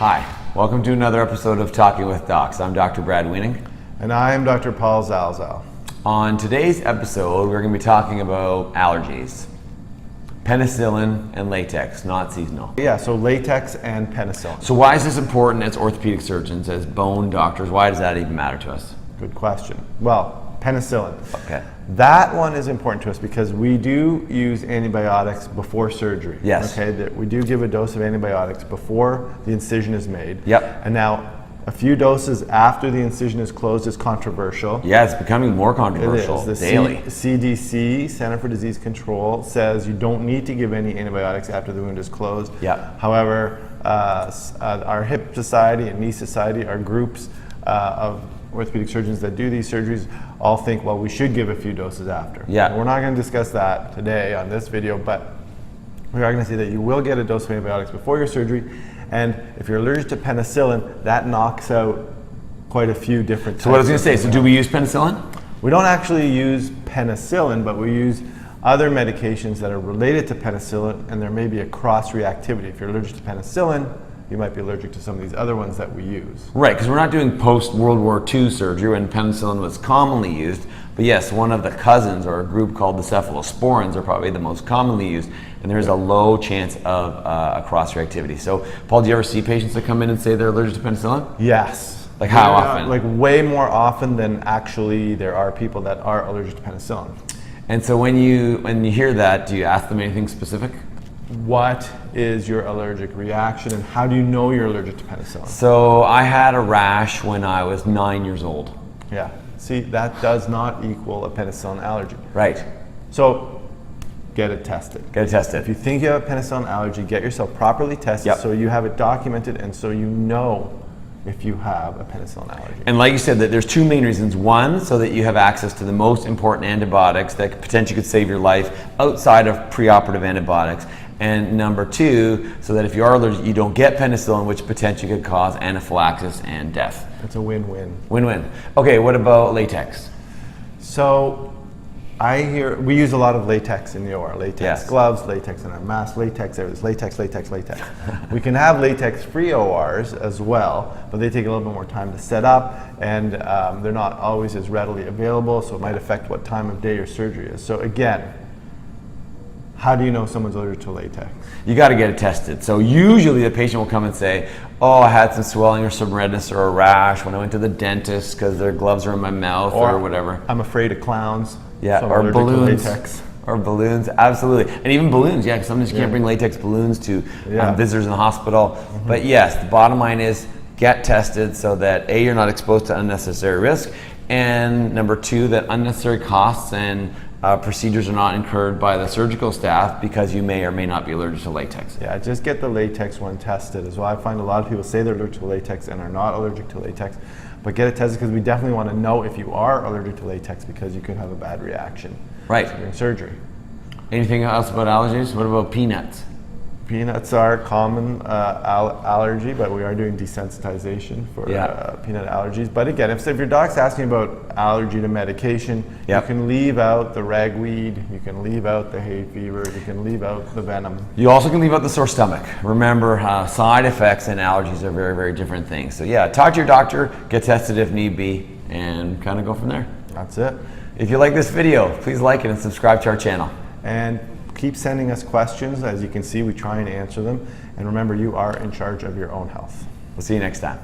Hi, welcome to another episode of Talking with Docs. I'm Dr. Brad Wiening. And I'm Dr. Paul Zalzal. On today's episode, we're going to be talking about allergies. Penicillin and latex, not seasonal. Yeah, so latex and penicillin. So why is this important as orthopedic surgeons, as bone doctors? Why does that even matter to us? Good question. Well, penicillin. Okay. That one is important to us because we do use antibiotics before surgery. Yes. Okay, that we do give a dose of antibiotics before the incision is made. Yep. And now, a few doses after the incision is closed is controversial. Yeah, it's becoming more controversial It is. daily. CDC, Center for Disease Control, says you don't need to give any antibiotics after the wound is closed. Yeah. However, our Hip Society and Knee Society are groups of orthopedic surgeons that do these surgeries all think, well, we should give a few doses after. Yeah. And we're not going to discuss that today on this video, but we are going to say that you will get a dose of antibiotics before your surgery. And if you're allergic to penicillin, that knocks out quite a few different types. So what I was going to say, so do we use penicillin? We don't actually use penicillin, but we use other medications that are related to penicillin, and there may be a cross-reactivity. If you're allergic to penicillin, you might be allergic to some of these other ones that we use. Right, because we're not doing post-World War II surgery when penicillin was commonly used. But yes, one of the cousins or a group called the cephalosporins are probably the most commonly used, and there's a low chance of a cross-reactivity. So, Paul, do you ever see patients that come in and say they're allergic to penicillin? Yes. Like how often? Like way more often than actually there are people that are allergic to penicillin. And so when you hear that, do you ask them anything specific? What is your allergic reaction, and how do you know you're allergic to penicillin? So I had a rash when I was 9 years old. Yeah. See, that does not equal a penicillin allergy. Right. So get it tested. Get it tested. If you think you have a penicillin allergy, get yourself properly tested. Yep. So you have it documented and so you know if you have a penicillin allergy. And like you said, that there's two main reasons. One, so that you have access to the most important antibiotics that potentially could save your life outside of preoperative antibiotics. And number two, so that if you are allergic, you don't get penicillin, which potentially could cause anaphylaxis and death. It's a win-win. Win-win. Okay, what about latex? So we use a lot of latex in the OR. Latex Yes. gloves, latex in our mask, latex, there's latex. We can have latex-free ORs as well, but they take a little bit more time to set up, and they're not always as readily available, so it might affect what time of day your surgery is. So again, how do you know someone's allergic to latex? You got to get it tested. So usually the patient will come and say, oh, I had some swelling or some redness or a rash when I went to the dentist because their gloves are in my mouth or whatever. I'm afraid of clowns. Yeah, so I'm or allergic to balloons. latex. Or balloons, absolutely. And even balloons, yeah, because sometimes you can't bring latex balloons to visitors in the hospital. Mm-hmm. But yes, the bottom line is get tested so that A, you're not exposed to unnecessary risk, and number two, that unnecessary costs and procedures are not incurred by the surgical staff because you may or may not be allergic to latex. Yeah, just get the latex one tested as well. I find a lot of people say they're allergic to latex and are not allergic to latex, but get it tested because we definitely want to know if you are allergic to latex because you could have a bad reaction during surgery. Anything else about allergies? What about peanuts? Peanuts are common allergy, but we are doing desensitization for peanut allergies. But again, if your doc's asking about allergy to medication, you can leave out the ragweed, you can leave out the hay fever, you can leave out the venom. You also can leave out the sore stomach. Remember, side effects and allergies are very, very different things. So yeah, talk to your doctor, get tested if need be, and kind of go from there. That's it. If you like this video, please like it and subscribe to our channel. And keep sending us questions. As you can see, we try and answer them. And remember, you are in charge of your own health. We'll see you next time.